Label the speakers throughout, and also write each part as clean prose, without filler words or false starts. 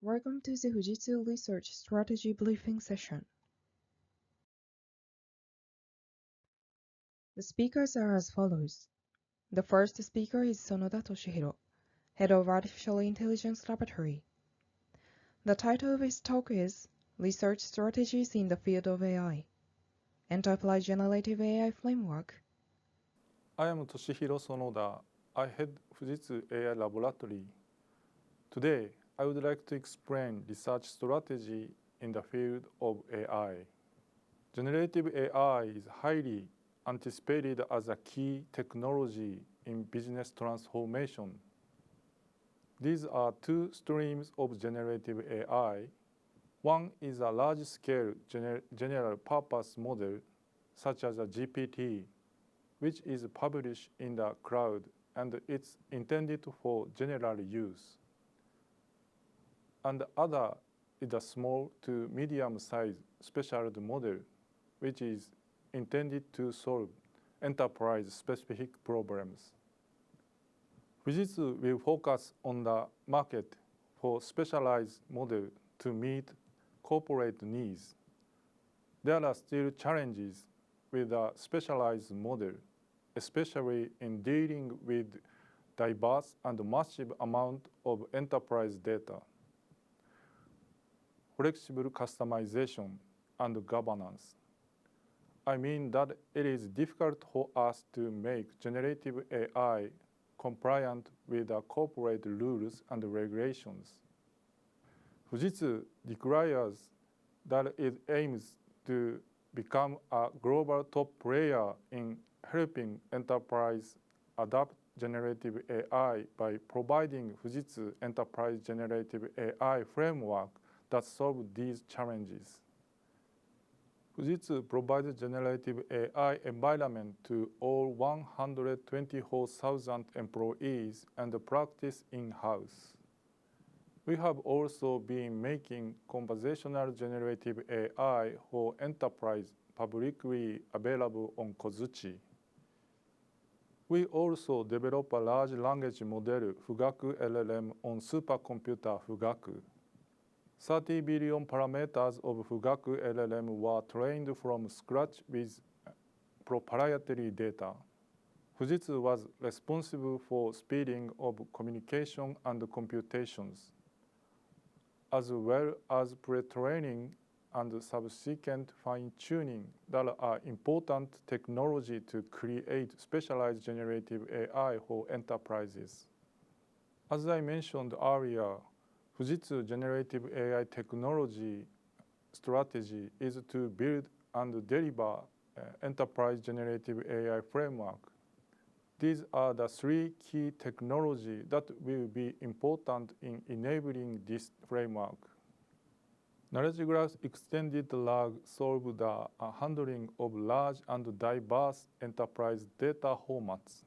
Speaker 1: Welcome to the Fujitsu Research Strategy Briefing session. The speakers are as follows. The first speaker is Sonoda Toshihiro, Head of Artificial Intelligence Laboratory. The title of his talk is Research Strategies in the Field of AI, Enterprise Generative AI Framework.
Speaker 2: I am Toshihiro Sonoda. I head Fujitsu AI Laboratory. Today, I would like to explain research strategy in the field of AI. Generative AI is highly anticipated as a key technology in business transformation. These are two streams of generative AI. One is a large-scale general-purpose model, such as a GPT, which is published in the cloud and it's intended for general use. And the other is a small to medium-sized specialized model, which is intended to solve enterprise-specific problems. Fujitsu will focus on the market for specialized model to meet corporate needs. There are still challenges with a specialized model, especially in dealing with diverse and massive amount of enterprise data, flexible customization, and governance. I mean that it is difficult for us to make generative AI compliant with the corporate rules and regulations. Fujitsu requires that it aims to become a global top player in helping enterprise adopt generative AI by providing Fujitsu Enterprise Generative AI framework that solves these challenges. Fujitsu provides generative AI environment to all 124,000 employees and practice in-house. We have also been making conversational generative AI for enterprise publicly available on Kozuchi. We also develop a large language model, Fugaku LLM, on supercomputer Fugaku. 30 billion parameters of Fugaku LLM were trained from scratch with proprietary data. Fujitsu was responsible for speeding of communication and computations, as well as pre-training and subsequent fine-tuning that are important technology to create specialized generative AI for enterprises. As I mentioned earlier, Fujitsu generative AI technology strategy is to build and deliver enterprise generative AI framework. These are the three key technologies that will be important in enabling this framework. Knowledge Graph Extended RAG solves the handling of large and diverse enterprise data formats.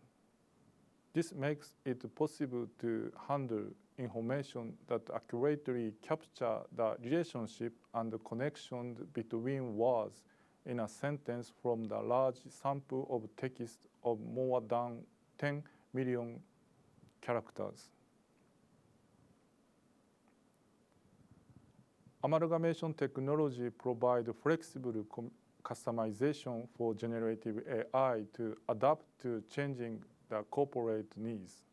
Speaker 2: This makes it possible to handle information that accurately capture the relationship and the connection between words in a sentence from the large sample of text of more than 10 million characters. Amalgamation technology provides flexible customization for generative AI to adapt to changing the corporate needs.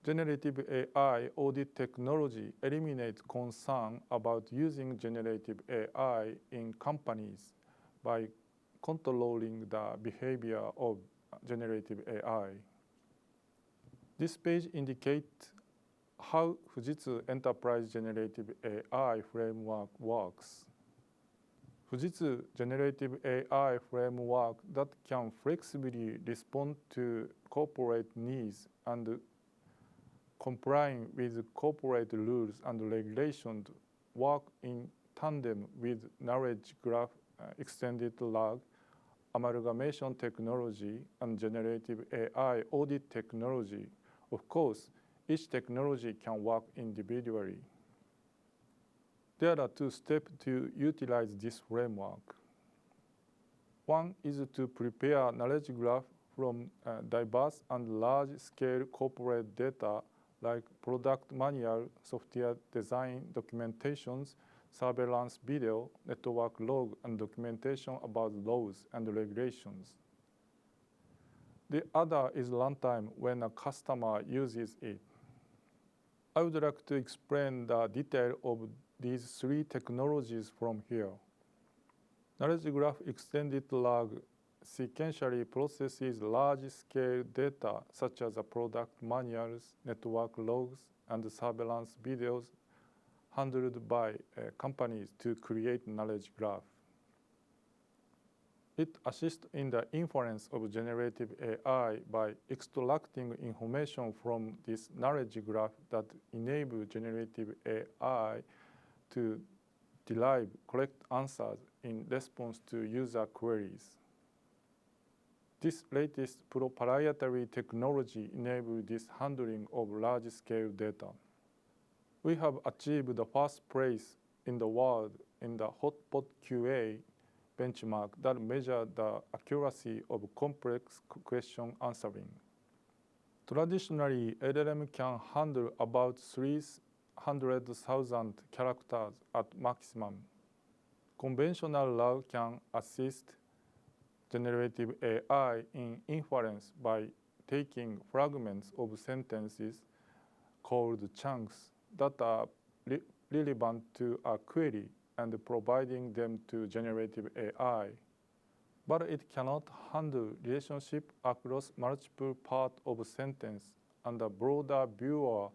Speaker 2: Generative AI audit technology eliminates concern about using generative AI in companies by controlling the behavior of generative AI. This page indicates how Fujitsu Enterprise Generative AI framework works. Fujitsu Generative AI framework that can flexibly respond to corporate needs and complying with corporate rules and regulations work in tandem with Knowledge Graph Extended RAG, amalgamation technology, and generative AI audit technology. Of course, each technology can work individually. There are two steps to utilize this framework. One is to prepare knowledge graph from diverse and large-scale corporate data like product manual, software design documentations, surveillance video, network log, and documentation about laws and regulations. The other is runtime when a customer uses it. I would like to explain the detail of these three technologies from here. Knowledge Graph Extended RAG sequentially processes large-scale data such as product manuals, network logs, and surveillance videos handled by companies to create knowledge graph. It assists in the inference of generative AI by extracting information from this knowledge graph that enable generative AI to derive correct answers in response to user queries. This latest proprietary technology enables this handling of large-scale data. We have achieved the first place in the world in the Hotbot QA benchmark that measures the accuracy of complex question answering. Traditionally, LLM can handle about 300,000 characters at maximum. Conventional RAG can assist generative AI in inference by taking fragments of sentences called chunks that are relevant to a query and providing them to generative AI. But it cannot handle relationship across multiple parts of a sentence and a broader view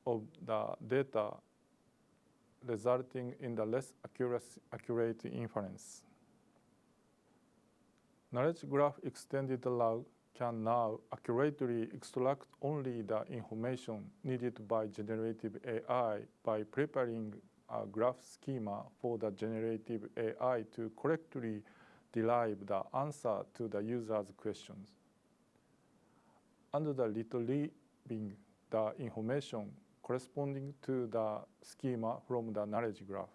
Speaker 2: of the data, resulting in the less accurate inference. Knowledge Graph Extended RAG can now accurately extract only the information needed by generative AI by preparing a graph schema for the generative AI to correctly derive the answer to the user's questions, and retrieving the information corresponding to the schema from the knowledge graph.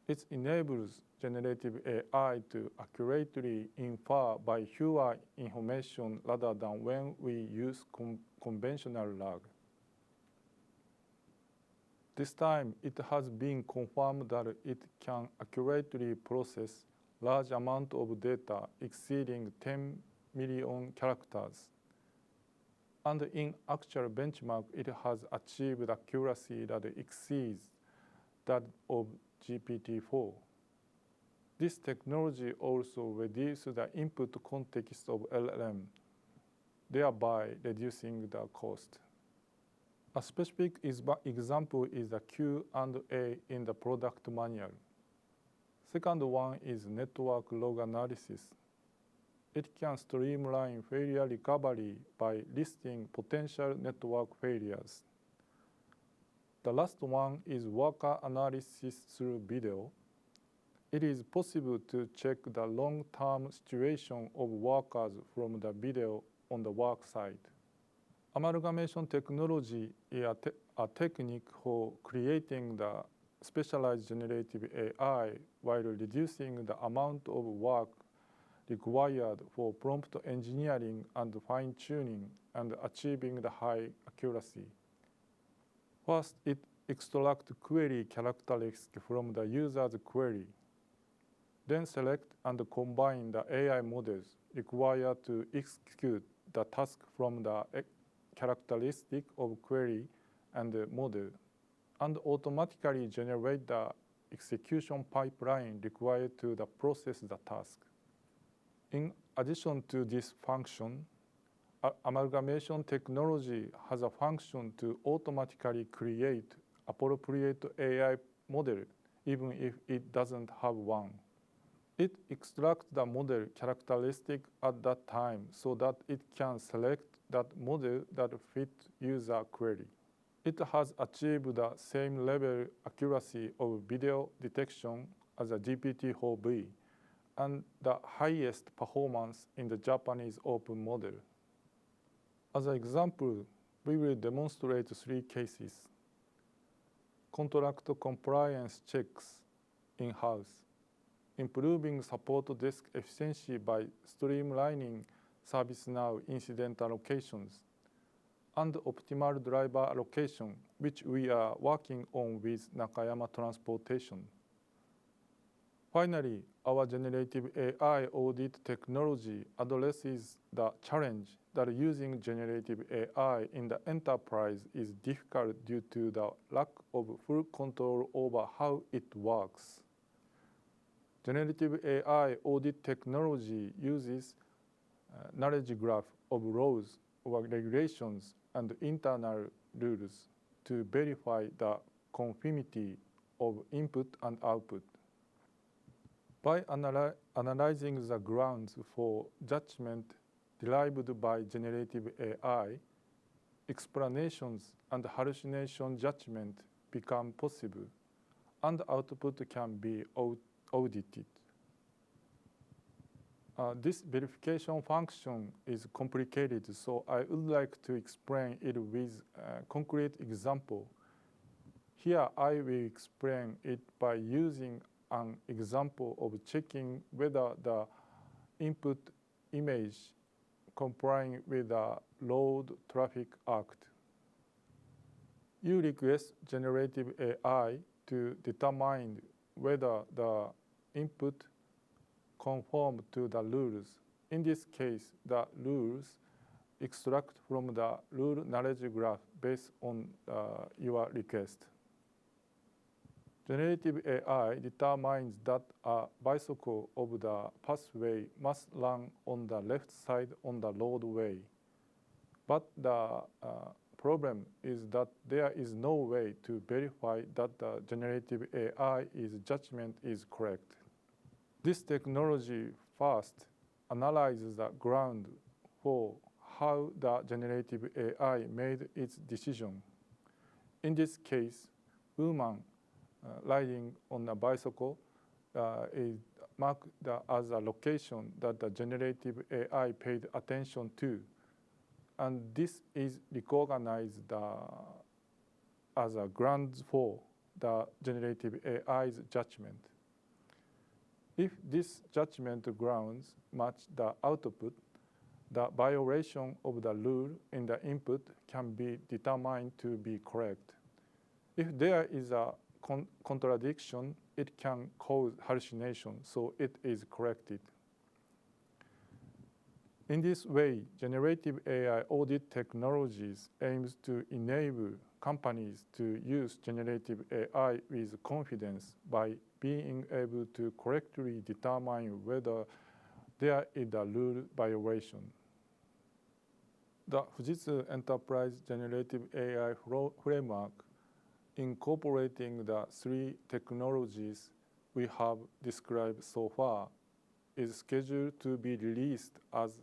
Speaker 2: It enables generative AI to accurately infer by fewer information rather than when we use conventional RAG. This time, it has been confirmed that it can accurately process large amount of data exceeding 10 million characters. And in actual benchmark, it has achieved accuracy that exceeds that of GPT-4. This technology also reduces the input context of LLM, thereby reducing the cost. A specific example is the Q&A in the product manual. Second one is network log analysis. It can streamline failure recovery by listing potential network failures. The last one is worker analysis through video. It is possible to check the long-term situation of workers from the video on the work site. Amalgamation technology is a technique for creating the specialized generative AI while reducing the amount of work required for prompt engineering and fine-tuning and achieving the high accuracy. First, it extracts query characteristics from the user's query. Then select and combine the AI models required to execute the task from the characteristic of query and the model, and automatically generate the execution pipeline required to process the task. In addition to this function, amalgamation technology has a function to automatically create appropriate AI model even if it doesn't have one. It extracts the model characteristic at that time so that it can select that model that fits user query. It has achieved the same level accuracy of video detection as a GPT-4V and the highest performance in the Japanese open model. As an example, we will demonstrate 3 cases. Contract compliance checks in-house, improving support desk efficiency by streamlining ServiceNow incident allocations, and optimal driver allocation, which we are working on with Nakayama Transportation. Finally, our generative AI audit technology addresses the challenge that using generative AI in the enterprise is difficult due to the lack of full control over how it works. Generative AI audit technology uses knowledge graph of laws or regulations and internal rules to verify the conformity of input and output. By analyzing the grounds for judgment derived by generative AI, explanations and hallucination judgment become possible, and output can be audited. This verification function is complicated, so I would like to explain it with a concrete example. Here I will explain it by using an example of checking whether the input image complying with the Road Traffic Act. You request generative AI to determine whether the input conform to the rules. In this case, the rules extract from the rule knowledge graph based on your request. Generative AI determines that a bicycle of the pathway must run on the left side on the roadway. But the problem is that there is no way to verify that the generative AI's judgment is correct. This technology first analyzes the ground for how the generative AI made its decision. In this case, woman riding on a bicycle is marked as a location that the generative AI paid attention to, and this is recognized as a ground for the generative AI's judgment. If this judgment grounds match the output, the violation of the rule in the input can be determined to be correct. If there is a contradiction, it can cause hallucination, so it is corrected. In this way, generative AI audit technologies aims to enable companies to use generative AI with confidence by being able to correctly determine whether there is a rule violation. The Fujitsu Enterprise Generative AI Framework, incorporating the three technologies we have described so far, is scheduled to be released as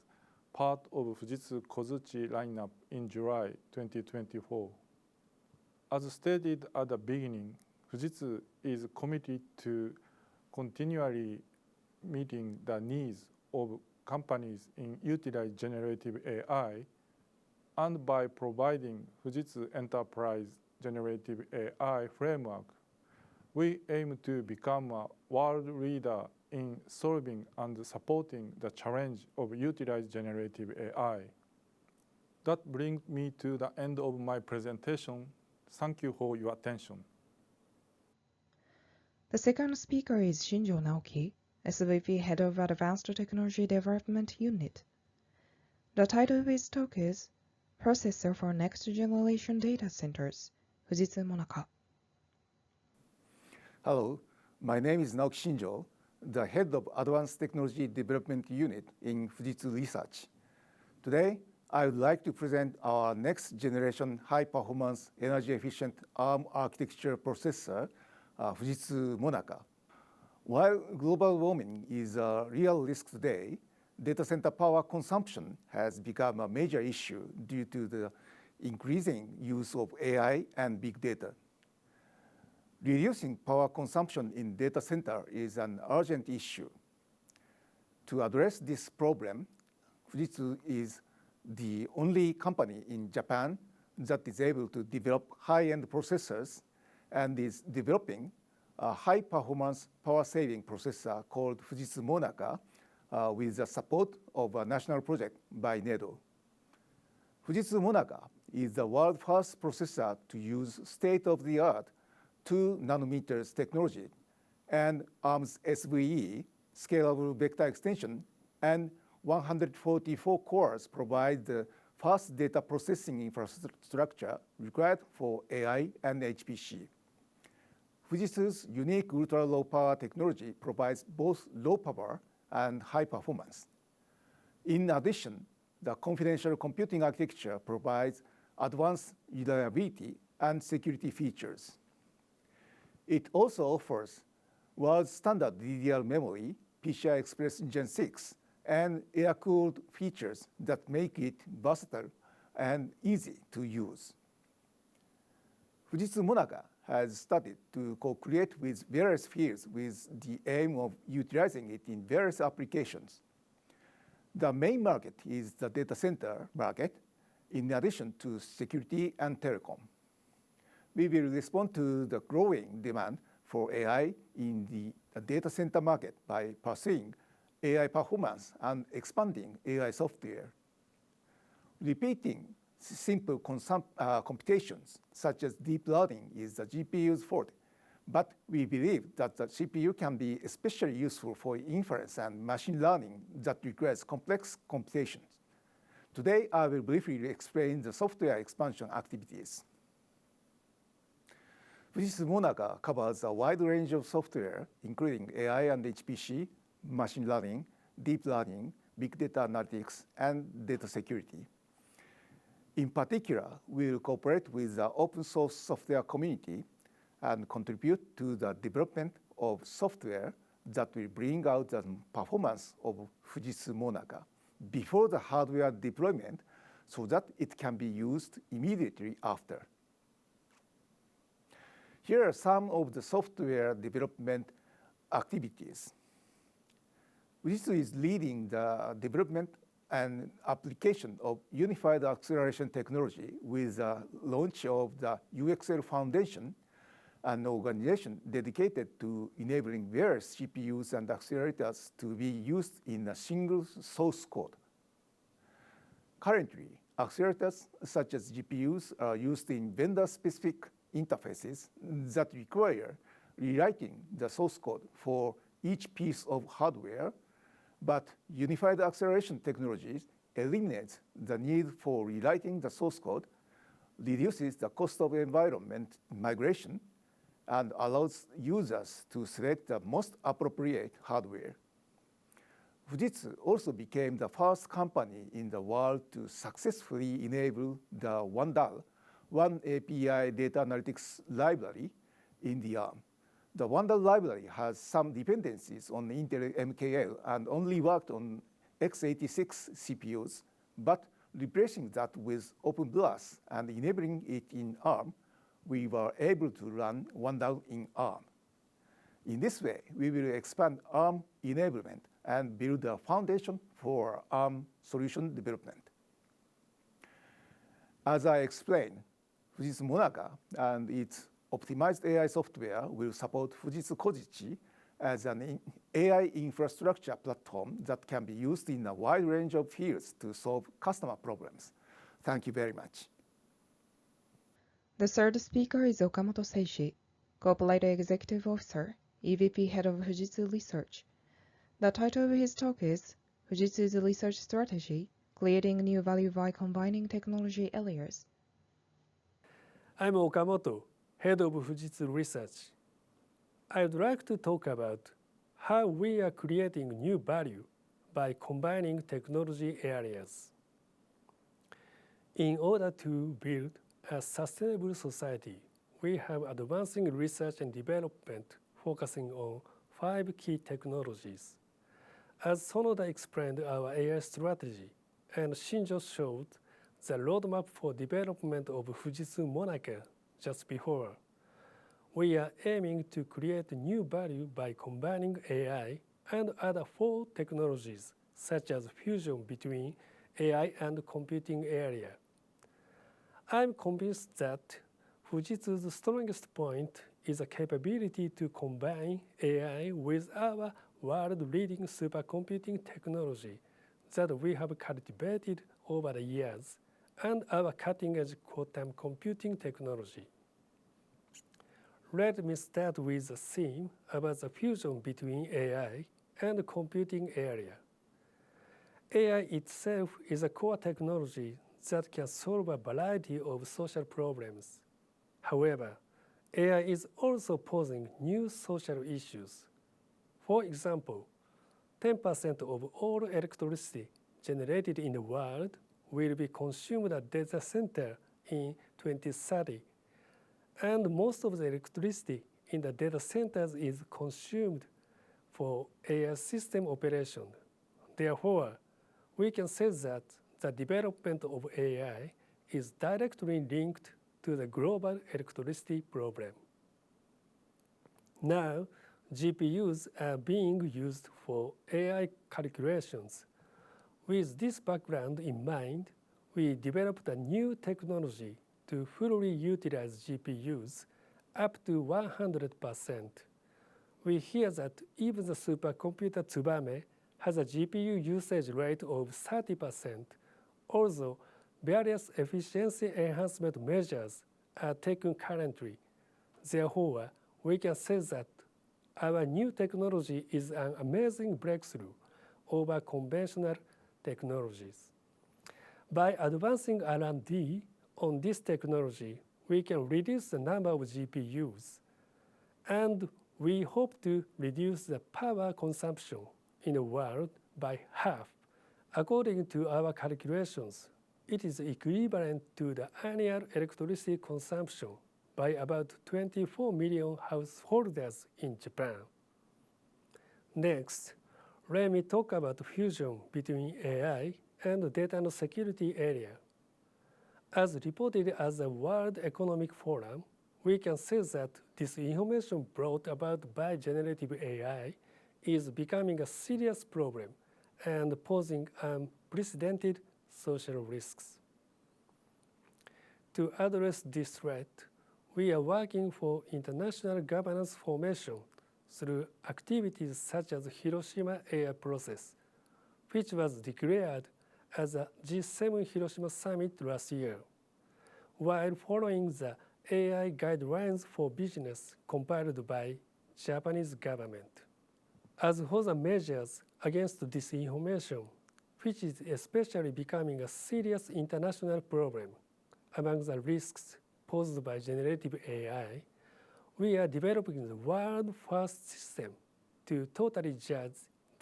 Speaker 2: part of Fujitsu Kozuchi lineup in July 2024. As stated at the beginning, Fujitsu is committed to continually meeting the needs of companies in utilize generative AI, and by providing Fujitsu Enterprise Generative AI Framework, we aim to become a world leader in solving and supporting the challenge of utilize generative AI. That brings me to the end of my presentation. Thank you for your attention.
Speaker 1: The second speaker is Shinjo Naoki, SVP Head of Advanced Technology Development Unit. The title of his talk is Processor for Next Generation Data Centers, Fujitsu Monaka.
Speaker 3: Hello, my name is Naoki Shinjo, the Head of Advanced Technology Development Unit in Fujitsu Research. Today, I would like to present our next generation high-performance, energy-efficient ARM architecture processor, Fujitsu Monaka. While global warming is a real risk today, data center power consumption has become a major issue due to the increasing use of AI and big data. Reducing power consumption in data center is an urgent issue. To address this problem, Fujitsu is the only company in Japan that is able to develop high-end processors and is developing a high-performance power-saving processor called Fujitsu Monaka with the support of a national project by NEDO. Fujitsu Monaka is the world's first processor to use state-of-the-art 2 nanometers technology, and ARM's SVE, scalable vector extension, and 144 cores provide the fast data processing infrastructure required for AI and HPC. Fujitsu's unique ultra-low power technology provides both low power and high performance. In addition, the confidential computing architecture provides advanced reliability and security features. It also offers world standard DDR memory, PCI Express Gen 6, and air-cooled features that make it versatile and easy to use. Fujitsu Monaca has started to co-create with various fields with the aim of utilizing it in various applications. The main market is the data center market, in addition to security and telecom. We will respond to the growing demand for AI in the data center market by pursuing AI performance and expanding AI software. Repeating simple computations, such as deep learning, is the GPU's forte, but we believe that the CPU can be especially useful for inference and machine learning that requires complex computations. Today, I will briefly explain the software expansion activities. Fujitsu Monaca covers a wide range of software, including AI and HPC, machine learning, deep learning, big data analytics, and data security. In particular, we will cooperate with the open source software community and contribute to the development of software that will bring out the performance of Fujitsu Monaca before the hardware deployment so that it can be used immediately after. Here are some of the software development activities. Fujitsu is leading the development and application of unified acceleration technology with the launch of the UXL Foundation, an organization dedicated to enabling various CPUs and accelerators to be used in a single source code. Currently, accelerators such as GPUs are used in vendor-specific interfaces that require rewriting the source code for each piece of hardware, but unified acceleration technologies eliminates the need for rewriting the source code, reduces the cost of environment migration, and allows users to select the most appropriate hardware. Fujitsu also became the first company in the world to successfully enable the OneDAL, One API Data Analytics Library, in the ARM. The OneDAL library has some dependencies on Intel MKL and only worked on x86 CPUs, but replacing that with OpenBLAS and enabling it in ARM, we were able to run OneDAL in ARM. In this way, we will expand ARM enablement and build a foundation for ARM solution development. As I explained, Fujitsu Monaca and its optimized AI software will support Fujitsu Kojichi as an AI infrastructure platform that can be used in a wide range of fields to solve customer problems. Thank you very much.
Speaker 1: The third speaker is Okamoto Seishi, Corporate Executive Officer, EVP Head of Fujitsu Research. The title of his talk is Fujitsu's Research Strategy, Creating New Value by Combining Technology Areas.
Speaker 4: I'm Okamoto, Head of Fujitsu Research. I would like to talk about how we are creating new value by combining technology areas. In order to build a sustainable society, we have advancing research and development focusing on 5 key technologies. As Sonoda explained our AI strategy, and Shinjo showed the roadmap for development of Fujitsu Monaca just before, we are aiming to create new value by combining AI and other 4 technologies, such as fusion between AI and computing area. I'm convinced that Fujitsu's strongest point is a capability to combine AI with our world-leading supercomputing technology that we have cultivated over the years and our cutting-edge quantum computing technology. Let me start with a theme about the fusion between AI and computing area. AI itself is a core technology that can solve a variety of social problems. However, AI is also posing new social issues. For example, 10% of all electricity generated in the world will be consumed at data center in 2030, and most of the electricity in the data centers is consumed for AI system operation. Therefore, we can say that the development of AI is directly linked to the global electricity problem. Now, GPUs are being used for AI calculations. With this background in mind, we developed a new technology to fully utilize GPUs up to 100%. We hear that even the supercomputer Tsubame has a GPU usage rate of 30%, although various efficiency enhancement measures are taken currently. Therefore, we can say that our new technology is an amazing breakthrough over conventional technologies. By advancing R&D on this technology, we can reduce the number of GPUs, and we hope to reduce the power consumption in the world by half. According to our calculations, it is equivalent to the annual electricity consumption by about 24 million householders in Japan. Next, let me talk about fusion between AI and data and security area. As reported at the World Economic Forum, we can say that this information brought about by generative AI is becoming a serious problem and posing unprecedented social risks. To address this threat, we are working for international governance formation through activities such as Hiroshima AI Process, which was declared as a G7 Hiroshima Summit last year, while following the AI guidelines for business compiled by Japanese government. As for the measures against disinformation, which is especially becoming a serious international problem, among the risks posed by generative AI, we are developing the world's first system to totally judge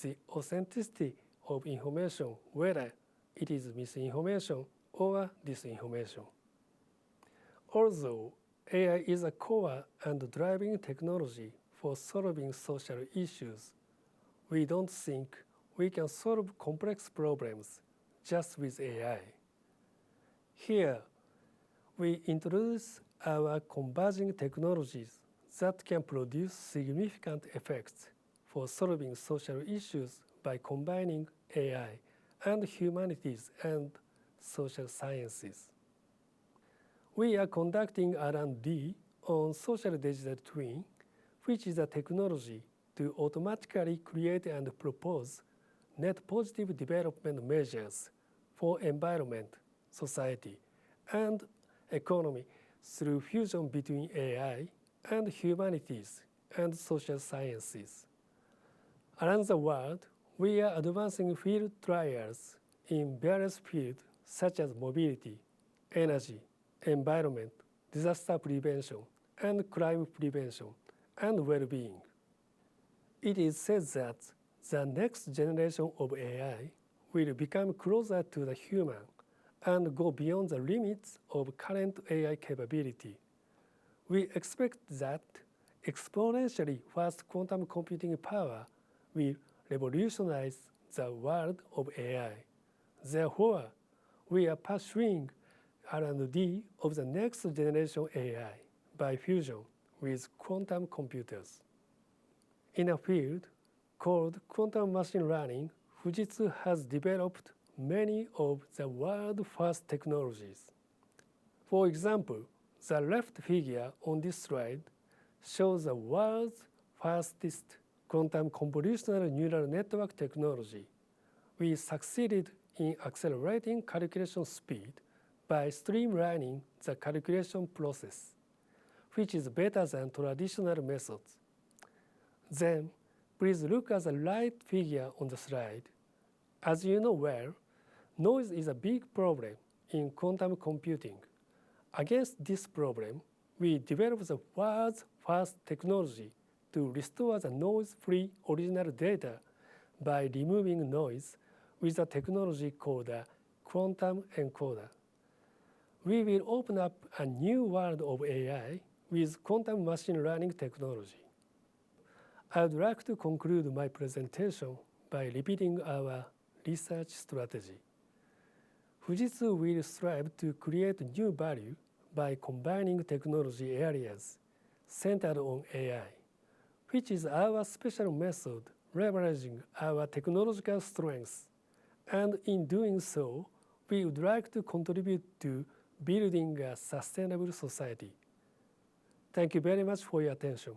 Speaker 4: the authenticity of information, whether it is misinformation or disinformation. Although AI is a core and driving technology for solving social issues, we don't think we can solve complex problems just with AI. Here, we introduce our converging technologies that can produce significant effects for solving social issues by combining AI and humanities and social sciences. We are conducting R&D on social digital twin, which is a technology to automatically create and propose net positive development measures for environment, society, and economy through fusion between AI and humanities and social sciences. Around the world, we are advancing field trials in various fields such as mobility, energy, environment, disaster prevention, and crime prevention, and well-being. It is said that the next generation of AI will become closer to the human and go beyond the limits of current AI capability. We expect that exponentially fast quantum computing power will revolutionize the world of AI. Therefore, we are pursuing R&D of the next generation AI by fusion with quantum computers. In a field called quantum machine learning, Fujitsu has developed many of the world's first technologies. For example, the left figure on this slide shows the world's fastest quantum convolutional neural network technology. We succeeded in accelerating calculation speed by streamlining the calculation process, which is better than traditional methods. Then, please look at the right figure on the slide. As you know well, noise is a big problem in quantum computing. Against this problem, we developed the world's first technology to restore the noise-free original data by removing noise with a technology called a quantum encoder. We will open up a new world of AI with quantum machine learning technology. I would like to conclude my presentation by repeating our research strategy. Fujitsu will strive to create new value by combining technology areas centered on AI, which is our special method leveraging our technological strengths. And in doing so, we would like to contribute to building a sustainable society. Thank you very much for your attention.